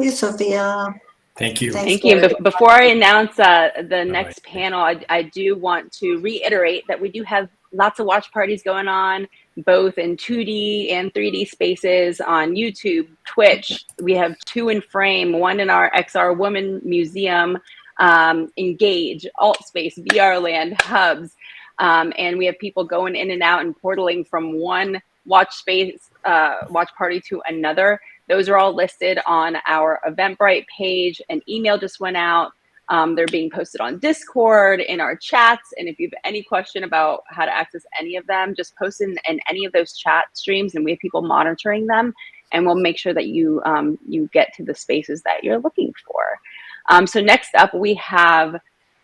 you, Sophia. Thank you. Thanks, Thank you. Gary. Before I announce the next panel, I do want to reiterate that we do have lots of watch parties going on, both in 2D and 3D spaces on YouTube, Twitch. We have 2 in frame, one in our XR Woman Museum, Engage, Altspace, VR Land, Hubs. And we have people going in and out and portaling from one watch party to another. Those are all listed on our Eventbrite page. An email just went out. They're being posted on Discord, in our chats. And if you have any question about how to access any of them, just post in any of those chat streams, and we have people monitoring them. And we'll make sure that you get to the spaces that you're looking for. So next up, we have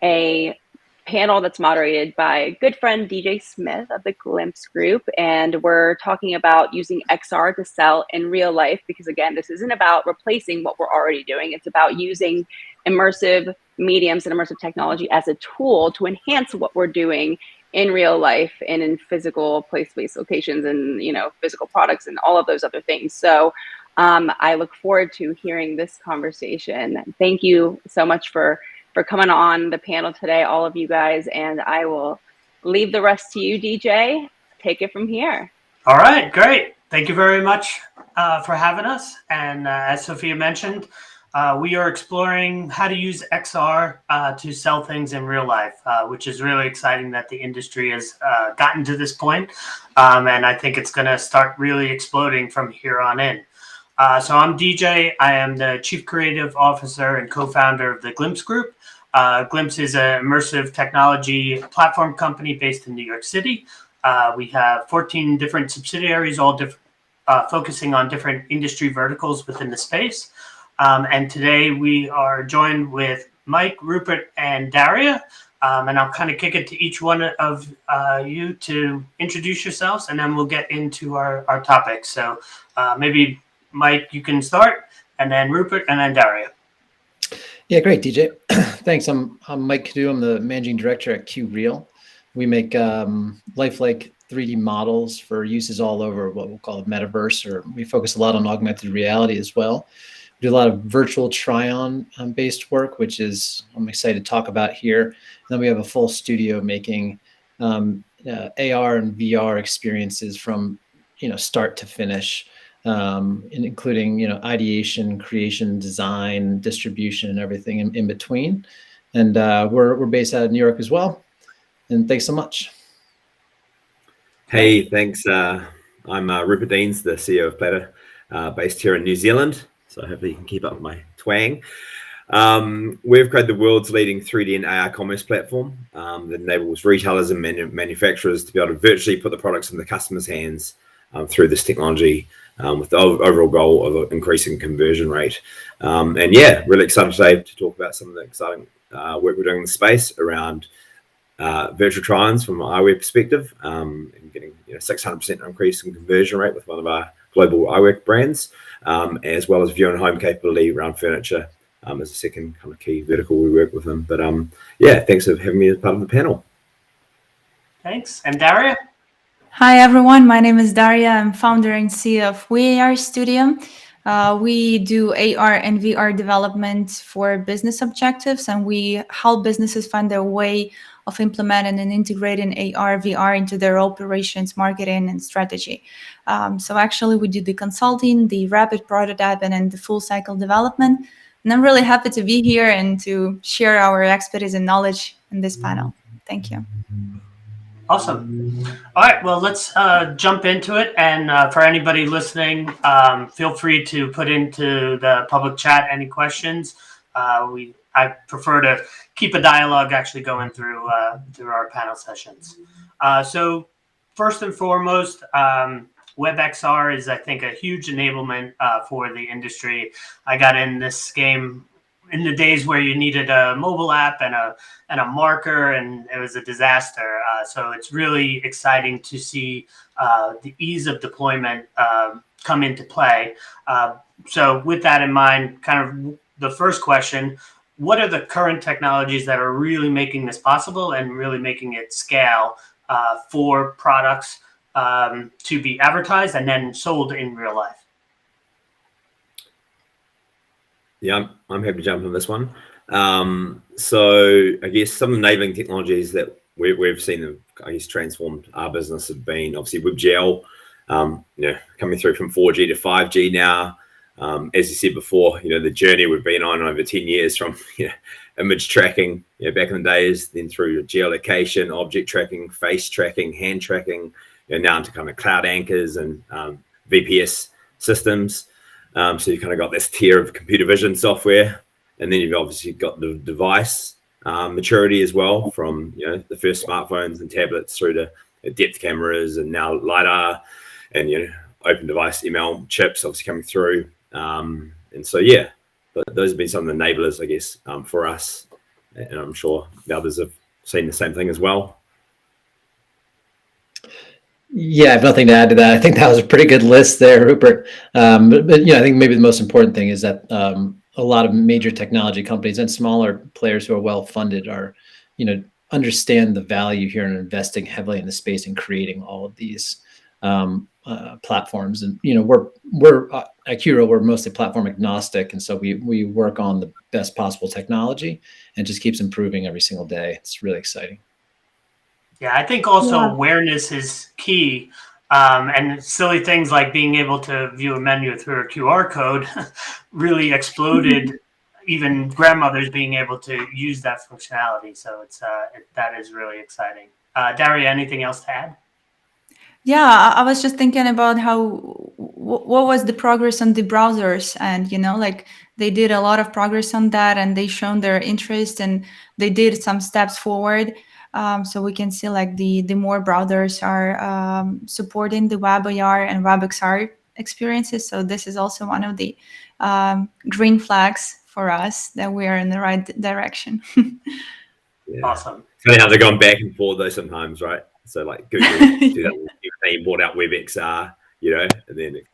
a panel that's moderated by good friend DJ Smith of the Glimpse Group, and we're talking about using XR to sell in real life, because again, this isn't about replacing what we're already doing. It's about using immersive mediums and immersive technology as a tool to enhance what we're doing in real life and in physical place-based locations and physical products and all of those other things. So I look forward to hearing this conversation. Thank you so much for coming on the panel today, all of you guys, and I will leave the rest to you, DJ. Take it from here. All right, great. Thank you very much for having us. And as Sophia mentioned, we are exploring how to use XR to sell things in real life, which is really exciting that the industry has gotten to this point. And I think it's going to start really exploding from here on in. So I'm DJ. I am the Chief Creative Officer and co-founder of the Glimpse Group. Glimpse is an immersive technology platform company based in New York City. We have 14 different subsidiaries, all focusing on different industry verticals within the space. And today we are joined with Mike, Rupert, and Daria. And I'll kind of kick it to each one of you to introduce yourselves, and then we'll get into our topics. So maybe Mike, you can start, and then Rupert, and then Daria. Yeah, great, DJ. Thanks. I'm Mike Cadu. I'm the managing director at QReal. We make lifelike 3D models for uses all over what we'll call a metaverse, or we focus a lot on augmented reality as well. We do a lot of virtual try-on based work, which is I'm excited to talk about here. And then we have a full studio making AR and VR experiences from start to finish. Including ideation, creation, design, distribution, and everything in between. And we're based out of New York as well. And thanks so much. Hey, thanks. I'm Rupert Deans, the CEO of Platter, based here in New Zealand. So hopefully you can keep up with my twang. We've created the world's leading 3D and AR commerce platform that enables retailers and manufacturers to be able to virtually put the products in the customer's hands through this technology. With the overall goal of increasing conversion rate. And yeah, really excited today to talk about some of the exciting work we're doing in the space around virtual try-ons from an eyewear perspective, and getting 600% increase in conversion rate with one of our global eyewear brands, as well as view and home capability around furniture as a second kind of key vertical we work with them. But yeah, thanks for having me as part of the panel. Thanks. And Daria? Hi, everyone. My name is Daria. I'm founder and CEO of WeAR Studio. We do AR and VR development for business objectives, and we help businesses find their way of implementing and integrating AR, VR into their operations, marketing, and strategy. So actually, we do the consulting, the rapid prototyping, and the full cycle development. And I'm really happy to be here and to share our expertise and knowledge in this panel. Thank you. Awesome. All right, well, let's jump into it. And for anybody listening, feel free to put into the public chat any questions. I prefer to keep a dialogue actually going through our panel sessions. So first and foremost, WebXR is, I think, a huge enablement for the industry. I got in this game in the days where you needed a mobile app and a marker, and it was a disaster. So it's really exciting to see the ease of deployment come into play. So with that in mind, kind of the first question, what are the current technologies that are really making this possible and really making it scale for products to be advertised and then sold in real life? Yeah, I'm happy to jump on this one. So I guess some enabling technologies that we've seen, I guess, transformed our business have been obviously WebGL, coming through from 4G to 5G now. As you said before, the journey we've been on over 10 years from image tracking, back in the days, then through geolocation, object tracking, face tracking, hand tracking, now into kind of cloud anchors and VPS systems. So you kind of got this tier of computer vision software, and then you've obviously got the device maturity as well, from the first smartphones and tablets through to depth cameras, and now LiDAR, and open device ML chips obviously coming through. And so but those have been some of the enablers, I guess, for us, and I'm sure the others have seen the same thing as well. Yeah, I have nothing to add to that. I think that was a pretty good list there, Rupert. But I think maybe the most important thing is that a lot of major technology companies and smaller players who are well funded are, understand the value here in investing heavily in the space and creating all of these platforms. And we're at QReal, we're mostly platform agnostic, and so we work on the best possible technology and just keeps improving every single day. It's really exciting. Yeah, I think also awareness is key. And silly things like being able to view a menu through a QR code really exploded. Even grandmothers being able to use that functionality. So that is really exciting. Daria, anything else to add? Yeah, I was just thinking about what was the progress on the browsers, and like they did a lot of progress on that, and they shown their interest, and they did some steps forward. So we can see like the more browsers are supporting the WebXR and WebXR experiences. So this is also one of the green flags for us that we are in the right direction. Awesome. Funny how they're going back and forth though sometimes, right? So like Google, they bought out WebXR, and then it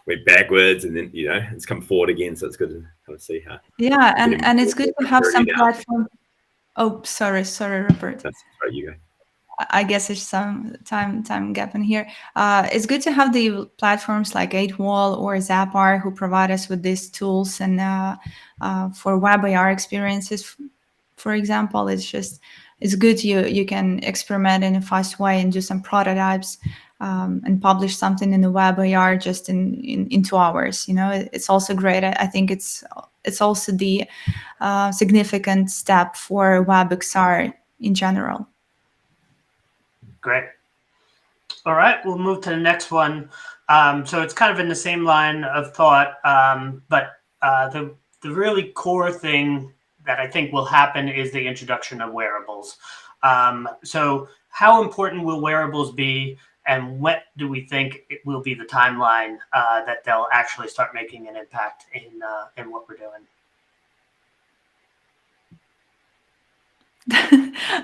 went backwards, and then it's come forward again. So it's good to kind of see how. Yeah, and it's good to have some platform. Oh, sorry, Rupert. That's right, you go. I guess there's some time gap in here. It's good to have the platforms like 8Wall or Zappar who provide us with these tools, and for WebXR experiences, for example, it's good you can experiment in a fast way and do some prototypes and publish something in the WebXR just in 2 hours. It's also great. I think it's also the significant step for WebXR in general. Great. All right, we'll move to the next one. So it's kind of in the same line of thought, but the really core thing that I think will happen is the introduction of wearables. So how important will wearables be, and what do we think it will be the timeline that they'll actually start making an impact in what we're doing?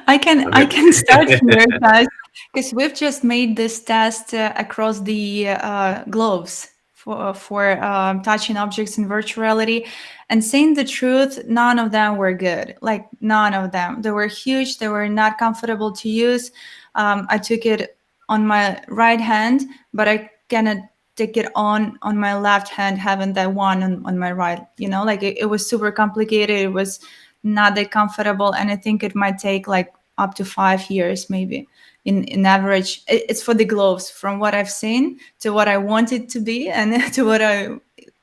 I can start here, guys, because we've just made this test across the gloves for touching objects in virtual reality, and saying the truth, none of them were good. Like none of them. They were huge. They were not comfortable to use. I took it on my right hand, but I cannot take it on my left hand, having that one on my right. Like it was super complicated. It was not that comfortable, and I think it might take like up to 5 years maybe in average. It's for the gloves, from what I've seen to what I want it to be, and to what I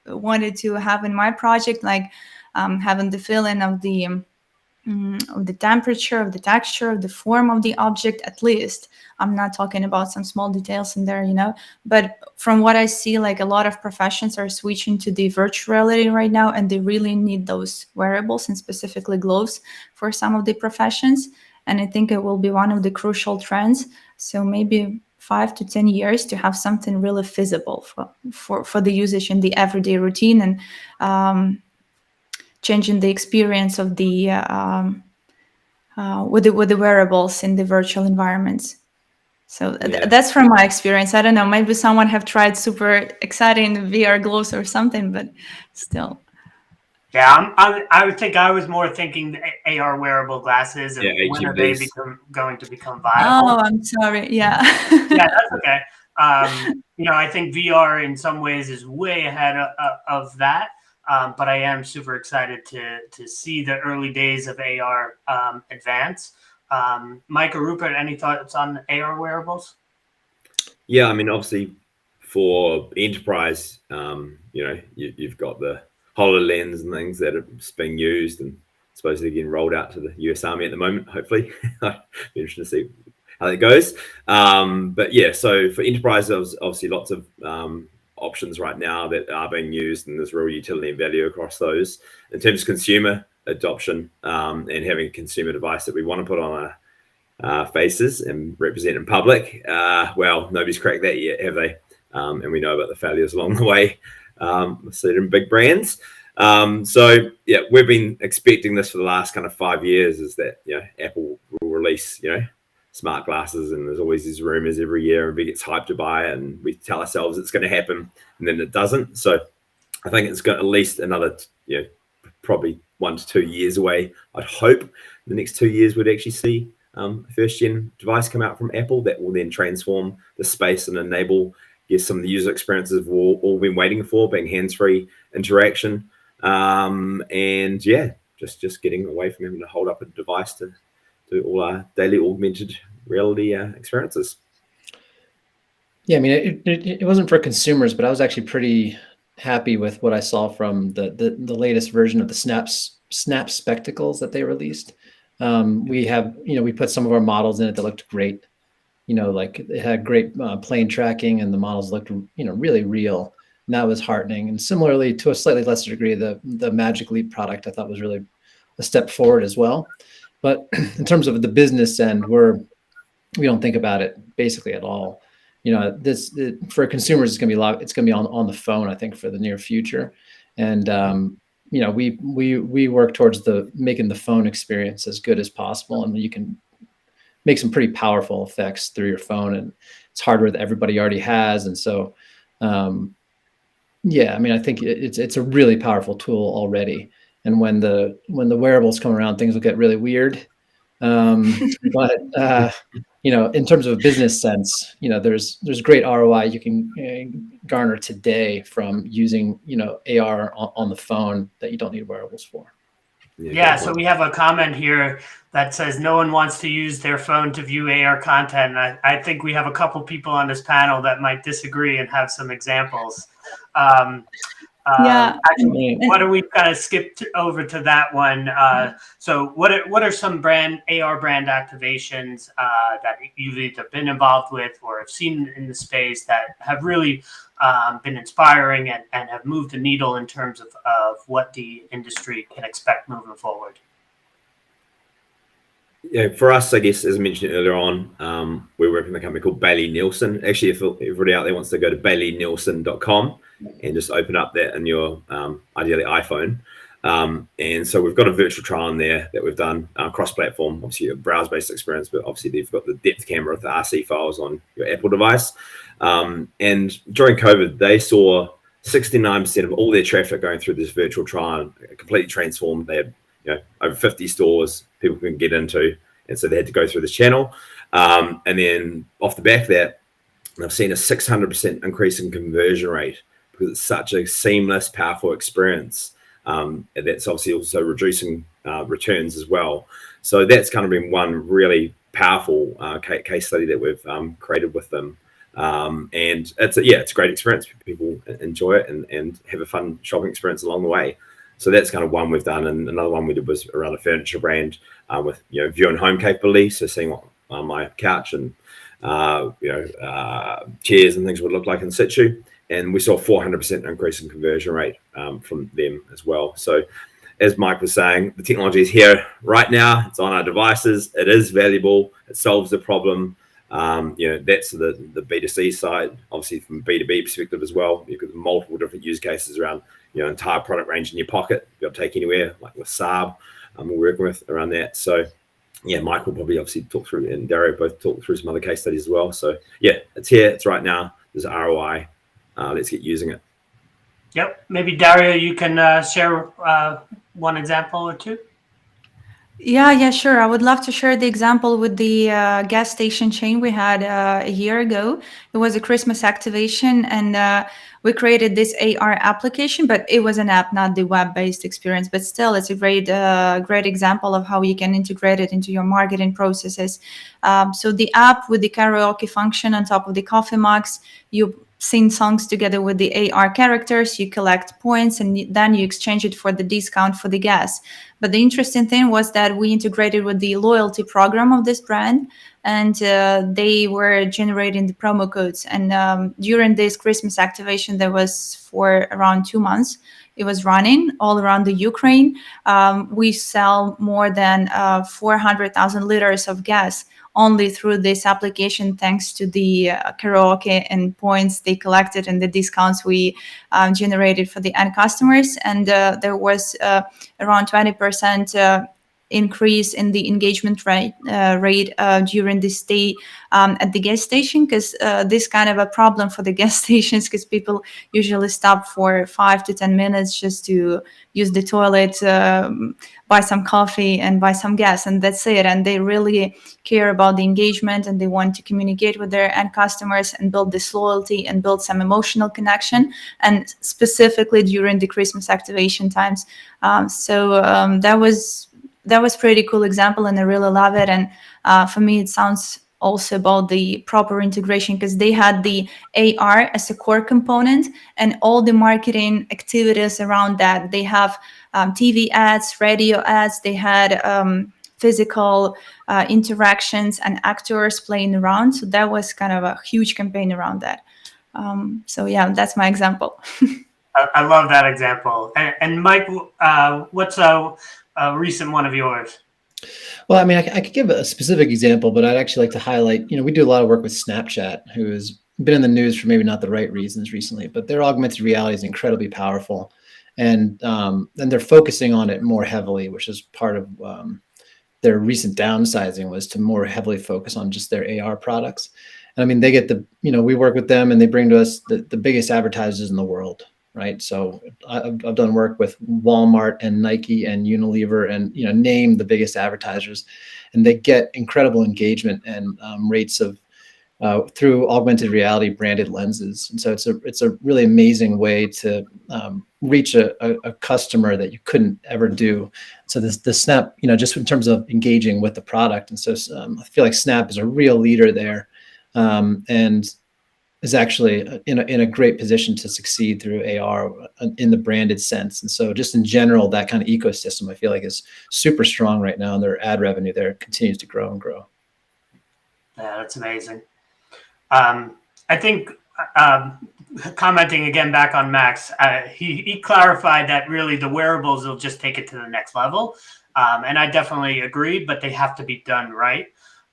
wanted to have in my project, like having the feeling of the temperature, of the texture, of the form of the object. At least I'm not talking about some small details in there, but from what I see, like a lot of professions are switching to the virtual reality right now, and they really need those wearables, and specifically gloves, for some of the professions. And I think it will be one of the crucial trends. So maybe 5 to 10 years to have something really feasible for the usage in the everyday routine, and changing the experience of the with the wearables in the virtual environments. So that's from my experience. I don't know, maybe someone have tried super exciting VR gloves or something, but still. Yeah, I would think I was more thinking AR wearable glasses, and when are they going to become viable? Oh, I'm sorry. Yeah. Yeah, that's okay. I think VR in some ways is way ahead of that. but I am super excited to see the early days of AR advance. Mike or Rupert, any thoughts on AR wearables? Yeah, I mean, obviously for enterprise, you've got the HoloLens and things that are being used and supposedly getting rolled out to the US Army at the moment, hopefully. Be interesting to see how that goes. But yeah, so for enterprise, there's obviously lots of options right now that are being used, and there's real utility and value across those. In terms of consumer adoption and having a consumer device that we want to put on our faces and represent in public, well, nobody's cracked that yet, have they? And we know about the failures along the way with certain big brands. So yeah, we've been expecting this for the last kind of 5 years, is that Apple will release smart glasses, and there's always these rumors every year, and everybody gets hyped to buy it, and we tell ourselves it's going to happen, and then it doesn't. So I think it's got at least another probably 1 to 2 years away. I'd hope the next 2 years we'd actually see first gen device come out from Apple that will then transform the space and enable some of the user experiences we've all been waiting for, being hands-free interaction, and yeah, just getting away from having to hold up a device to do all our daily augmented reality experiences. Yeah, I mean, it wasn't for consumers, but I was actually pretty happy with what I saw from the latest version of the Snap Spectacles that they released. We put some of our models in it that looked great. Like it had great plane tracking, and the models looked really real, and that was heartening. And similarly, to a slightly lesser degree, the Magic Leap product I thought was really a step forward as well. But in terms of the business end, we don't think about it basically at all. For consumers, it's gonna be on the phone, I think, for the near future. And we work towards making the phone experience as good as possible, and you can make some pretty powerful effects through your phone, and it's hardware that everybody already has. And so, yeah, I mean, I think it's a really powerful tool already. And when the wearables come around, things will get really weird. But in terms of a business sense, there's great ROI you can garner today from using AR on the phone that you don't need wearables for. Yeah, so we have a comment here that says no one wants to use their phone to view AR content. And I think we have a couple people on this panel that might disagree and have some examples. Yeah. Actually, why don't we kind of skip over to that one? So what are some AR brand activations that you've either been involved with or have seen in the space that have really been inspiring and have moved the needle in terms of what the industry can expect moving forward? Yeah, for us, I guess, as I mentioned earlier on, we're working with a company called Bailey Nielsen. Actually, if everybody out there wants to go to baileynielsen.com and just open up that in your ideally iPhone. And so we've got a virtual trial in there that we've done cross-platform, obviously a browser-based experience, but obviously they've got the depth camera with the RC files on your Apple device. And during COVID, they saw 69% of all their traffic going through this virtual trial completely transformed. They had over 50 stores people can get into, and so they had to go through this channel. And then off the back of that, I've seen a 600% increase in conversion rate because it's such a seamless, powerful experience. And that's obviously also reducing returns as well. So that's kind of been one really powerful case study that we've created with them. And it's a great experience. People enjoy it and have a fun shopping experience along the way. So that's kind of one we've done. And another one we did was around a furniture brand with view and home capability. So seeing what my couch and chairs and things would look like in situ. And we saw a 400% increase in conversion rate from them as well. So as Mike was saying, the technology is here right now. It's on our devices. It is valuable. It solves the problem. That's the B2C side. Obviously, from B2B perspective as well, you've got multiple different use cases around entire product range in your pocket. You'll take anywhere, like with Saab, we're working with around that. So yeah, Mike will probably obviously talk through, and Dario both talk through some other case studies as well. So yeah, it's here. It's right now. There's ROI. Let's get using it. Yep. Maybe Dario, you can share one example or two. Yeah, sure. I would love to share the example with the gas station chain we had a year ago. It was a Christmas activation, and we created this AR application, but it was an app, not the web-based experience. But still, it's a great example of how you can integrate it into your marketing processes. So the app with the karaoke function on top of the coffee mugs, you sing songs together with the AR characters, you collect points, and then you exchange it for the discount for the gas. But the interesting thing was that we integrated with the loyalty program of this brand, and they were generating the promo codes. And during this Christmas activation, that was for around 2 months. It was running all around the Ukraine. We sell more than 400,000 liters of gas only through this application, thanks to the karaoke and points they collected and the discounts we generated for the end customers. And there was around 20% increase in the engagement rate during the stay at the gas station, because this kind of a problem for the gas stations, because people usually stop for 5 to 10 minutes just to use the toilet, buy some coffee and buy some gas, and that's it. And they really care about the engagement, and they want to communicate with their end customers and build this loyalty and build some emotional connection, and specifically during the Christmas activation times. That was pretty cool example, and I really love it. And for me, it sounds also about the proper integration, because they had the AR as a core component and all the marketing activities around that. They have TV ads, radio ads. They had physical interactions and actors playing around. So that was kind of a huge campaign around that. So yeah, that's my example. I love that example. And Mike, what's a recent one of yours? Well, I mean, I could give a specific example, but I'd actually like to highlight, we do a lot of work with Snapchat, who has been in the news for maybe not the right reasons recently, but their augmented reality is incredibly powerful. And they're focusing on it more heavily, which is part of their recent downsizing, was to more heavily focus on just their AR products. And I mean, they get we work with them and they bring to us the biggest advertisers in the world, right? So I've done work with Walmart and Nike and Unilever and, name the biggest advertisers, and they get incredible engagement and rates of through augmented reality branded lenses. And so it's a really amazing way to reach a customer that you couldn't ever do. So the Snap, just in terms of engaging with the product. And so I feel like Snap is a real leader there, and is actually in a great position to succeed through AR in the branded sense. And so just in general, that kind of ecosystem, I feel like, is super strong right now, and their ad revenue there continues to grow and grow. Yeah, that's amazing. I think commenting again back on Max, he clarified that really the wearables will just take it to the next level. And I definitely agree, but they have to be done right.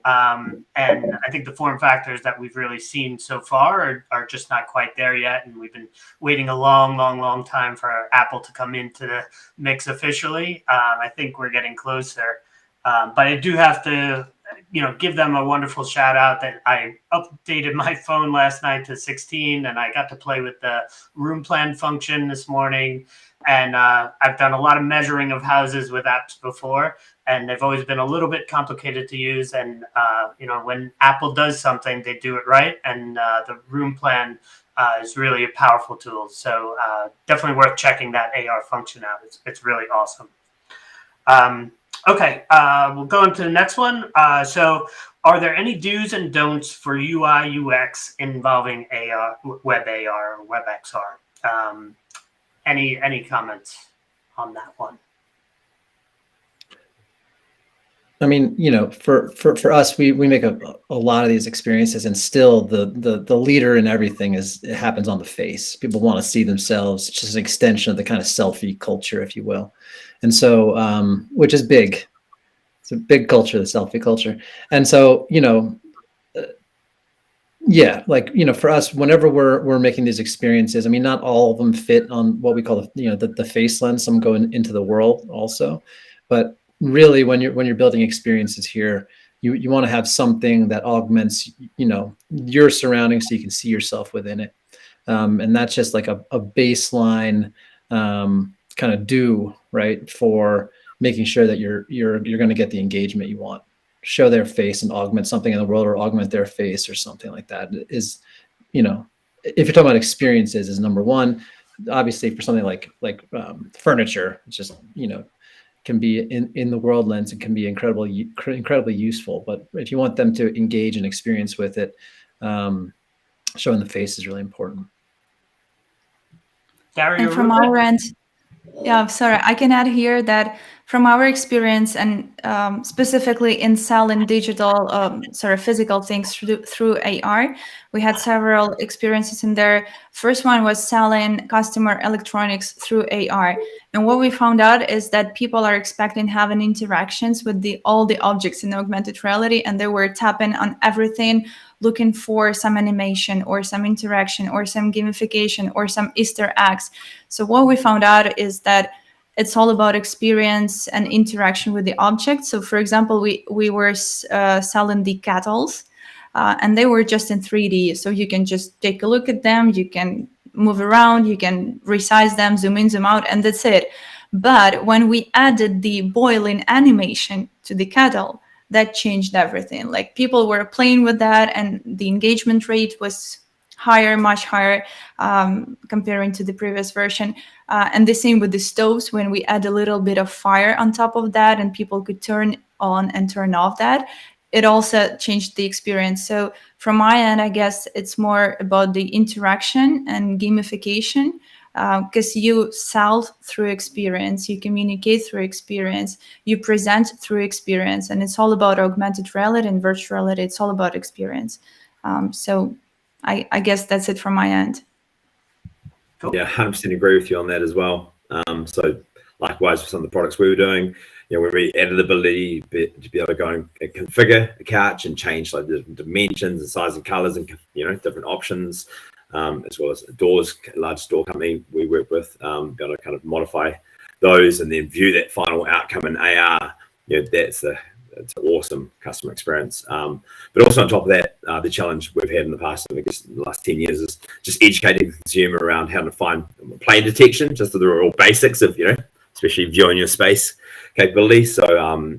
And I think the form factors that we've really seen so far are just not quite there yet. And we've been waiting a long time for Apple to come into the mix officially. I think we're getting closer. But I do have to, give them a wonderful shout out that I updated my phone last night to 16, and I got to play with the room plan function this morning. And I've done a lot of measuring of houses with apps before, and they've always been a little bit complicated to use. And, when Apple does something, they do it right. And the room plan is really a powerful tool. So definitely worth checking that AR function out. It's really awesome. Okay, we'll go into the next one. So are there any do's and don'ts for UI UX involving AR, Web AR, or WebXR? Any comments on that one? I mean, for us, we make a lot of these experiences, and still the leader in everything it happens on the face. People want to see themselves. It's just an extension of the kind of selfie culture, if you will. And so, which is big. It's a big culture, the selfie culture. And so, yeah, for us, whenever we're making these experiences, I mean, not all of them fit on what we call the face lens. Some go into the world also, but really, when you're building experiences here, you want to have something that augments your surroundings so you can see yourself within it, and that's just like a baseline kind of do, right, for making sure that you're going to get the engagement you want. Show their face and augment something in the world, or augment their face or something like that is, you know, if you're talking about experiences, is number one. Obviously, for something like furniture, it's just, you know, can be in the world lens and can be incredibly useful. But if you want them to engage and experience with it, showing the face is really important. Dario, And from our end, yeah, sorry, I can add here that from our experience, and specifically in selling digital, physical things through AR, we had several experiences in there. First one was selling customer electronics through AR. And what we found out is that people are expecting having interactions with all the objects in augmented reality, and they were tapping on everything, looking for some animation or some interaction or some gamification or some Easter eggs. So what we found out is that it's all about experience and interaction with the object. So for example, we were selling the kettles, and they were just in 3D. So you can just take a look at them, you can move around, you can resize them, zoom in, zoom out, and that's it. But when we added the boiling animation to the kettle, that changed everything. Like, people were playing with that, and the engagement rate was higher, much higher, comparing to the previous version. And the same with the stoves. When we add a little bit of fire on top of that, and people could turn on and turn off that, it also changed the experience. So from my end, I guess it's more about the interaction and gamification, because you sell through experience, you communicate through experience, you present through experience, and it's all about augmented reality and virtual reality. It's all about experience. So I guess that's it from my end. Cool. Yeah, 100% agree with you on that as well. So likewise with some of the products we were doing, you know, when we added the ability to be able to go and configure a couch and change like the dimensions and size and colors and, you know, different options, as well as doors, large door company we work with, be able to kind of modify those and then view that final outcome in AR. You know, it's an awesome customer experience. But also on top of that, the challenge we've had in the past, I guess in the last 10 years, is just educating the consumer around how to find plane detection, just the real basics of, you know, especially viewing your space capabilities. So,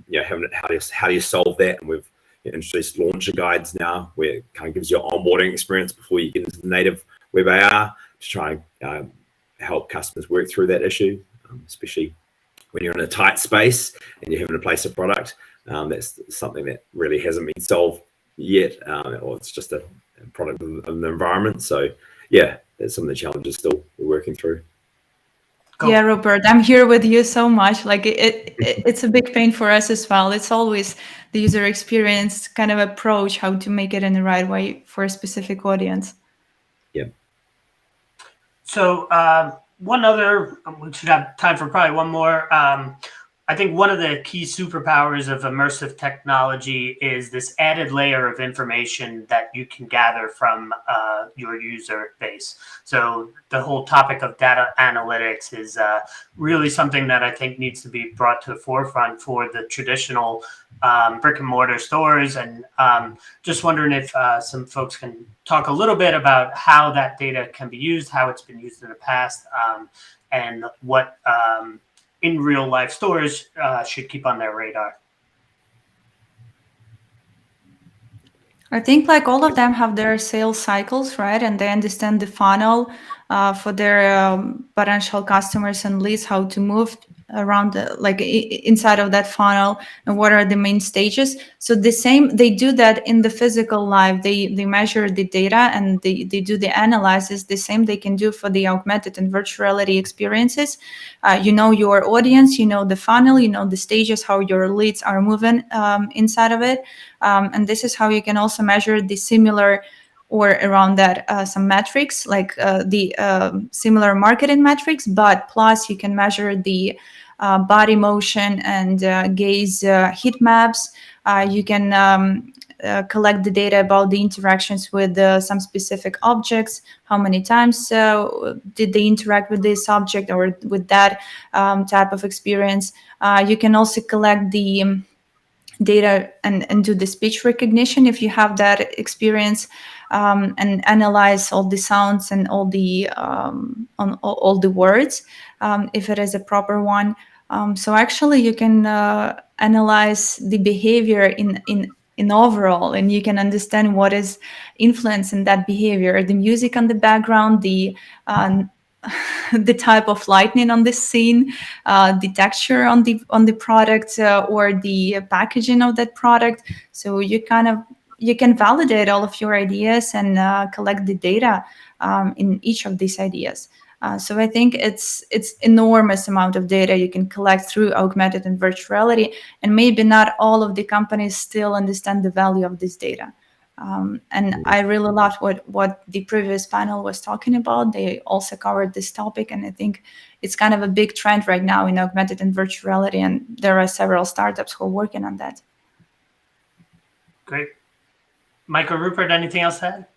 you know, how do you solve that? And we've introduced launcher guides now, where it kind of gives you an onboarding experience before you get into the native web AR to try and help customers work through that issue, especially when you're in a tight space and you're having to place a product. That's something that really hasn't been solved yet, or it's just a product of the environment. So yeah, that's some of the challenges still we're working through. Cool. Yeah, Rupert, I'm here with you so much. Like, it's a big pain for us as well. It's always the user experience kind of approach, how to make it in the right way for a specific audience. Yeah. So one other, we should have time for probably one more. I think one of the key superpowers of immersive technology is this added layer of information that you can gather from your user base. So the whole topic of data analytics is really something that I think needs to be brought to the forefront for the traditional brick and mortar stores. And just wondering if some folks can talk a little bit about how that data can be used, how it's been used in the past, and what in real life stores should keep on their radar. I think like all of them have their sales cycles, right? And they understand the funnel for their potential customers and leads, how to move around inside of that funnel, and what are the main stages. So the same, they do that in the physical life. They measure the data and they do the analysis. The same they can do for the augmented and virtual reality experiences. You know your audience, you know the funnel, you know the stages, how your leads are moving inside of it. And this is how you can also measure the similar or around that some metrics, like the similar marketing metrics, but plus you can measure the body motion and gaze heat maps. You can collect the data about the interactions with some specific objects, how many times did they interact with this object or with that type of experience. You can also collect the data and do the speech recognition if you have that experience, and analyze all the sounds and all the words if it is a proper one. So actually, you can analyze the behavior in overall, and you can understand what is influencing that behavior, the music on the background, the the type of lighting on the scene, the texture on the product, or the packaging of that product. So you can validate all of your ideas and collect the data in each of these ideas. So I think it's enormous amount of data you can collect through augmented and virtual reality, and maybe not all of the companies still understand the value of this data. And I really loved what the previous panel was talking about. They also covered this topic, and I think it's kind of a big trend right now in augmented and virtual reality, and there are several startups who are working on that. Great. Michael, Rupert, anything else to add?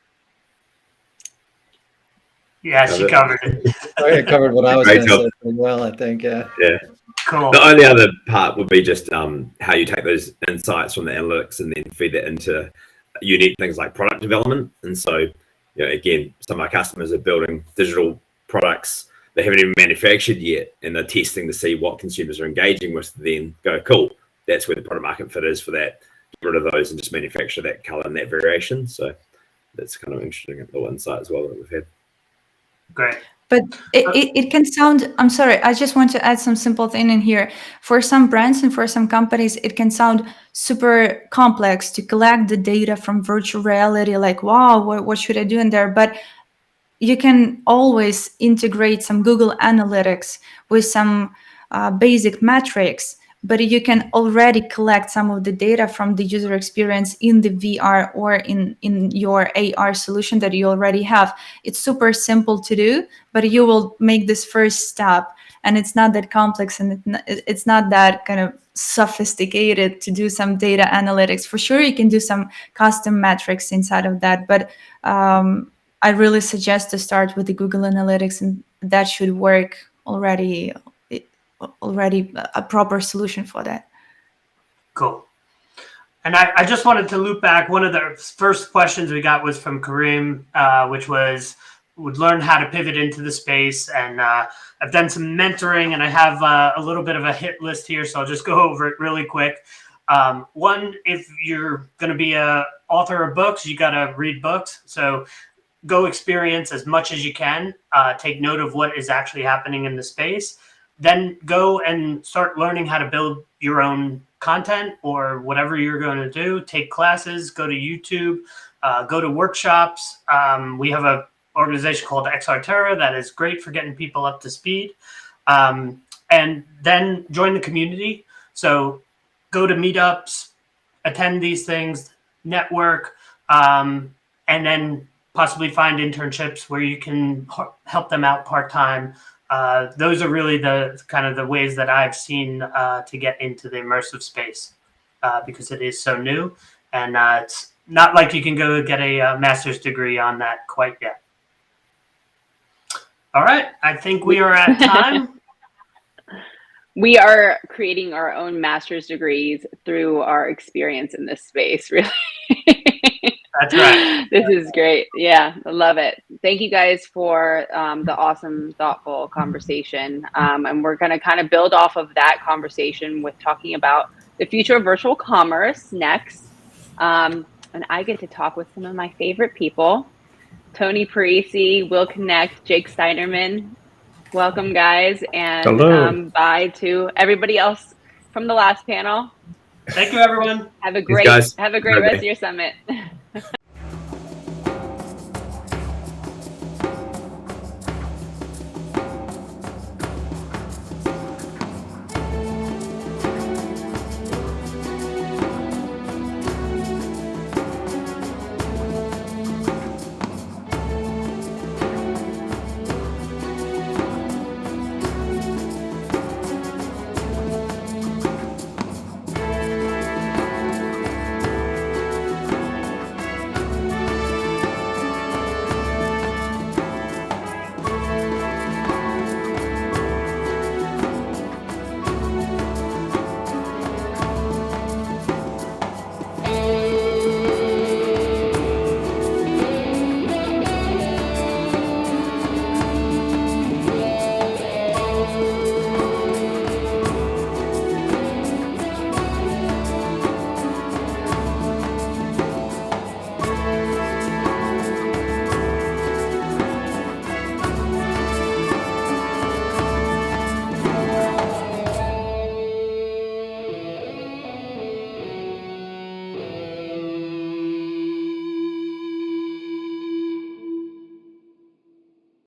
Yeah, she covered it. I covered what I was going to say pretty well, I think. Yeah. Cool. The only other part would be just how you take those insights from the analytics and then feed it into unique things like product development. And so, again, some of our customers are building digital products they haven't even manufactured yet, and they're testing to see what consumers are engaging with. Then go, cool, that's where the product market fit is for that. Get rid of those and just manufacture that color and that variation. So that's kind of interesting little insight as well that we've had. Great. But it can sound, I'm sorry, I just want to add some simple thing in here. For some brands and for some companies, it can sound super complex to collect the data from virtual reality, like, wow, what should I do in there? But you can always integrate some Google Analytics with some basic metrics, but you can already collect some of the data from the user experience in the VR or in your AR solution that you already have. It's super simple to do, but you will make this first step, and it's not that complex, and it's not that kind of sophisticated to do some data analytics. For sure, you can do some custom metrics inside of that, but I really suggest to start with the Google Analytics, and that should work already a proper solution for that. Cool. And I just wanted to loop back. One of the first questions we got was from Karim, which would learn how to pivot into the space. And I've done some mentoring, and I have a little bit of a hit list here, so I'll just go over it really quick. One, if you're going to be an author of books, you got to read books. So go experience as much as you can. Take note of what is actually happening in the space. Then go and start learning how to build your own content or whatever you're going to do. Take classes, go to YouTube, go to workshops. We have an organization called XR Terra that is great for getting people up to speed. And then join the community. So go to meetups, attend these things, network, and then possibly find internships where you can help them out part-time. Those are really the kind of the ways that I've seen to get into the immersive space because it is so new, and it's not like you can go get a master's degree on that quite yet. All right, I think we are at time. We are creating our own master's degrees through our experience in this space, really. That's right. This is great. Yeah, I love it. Thank you guys for the awesome, thoughtful conversation. And we're going to kind of build off of that conversation with talking about the future of virtual commerce next. And I get to talk with some of my favorite people. Tony Parisi, Will Connect, Jake Steinerman. Welcome, guys. And bye to everybody else from the last panel. Thank you, everyone. Have a great rest of your summit.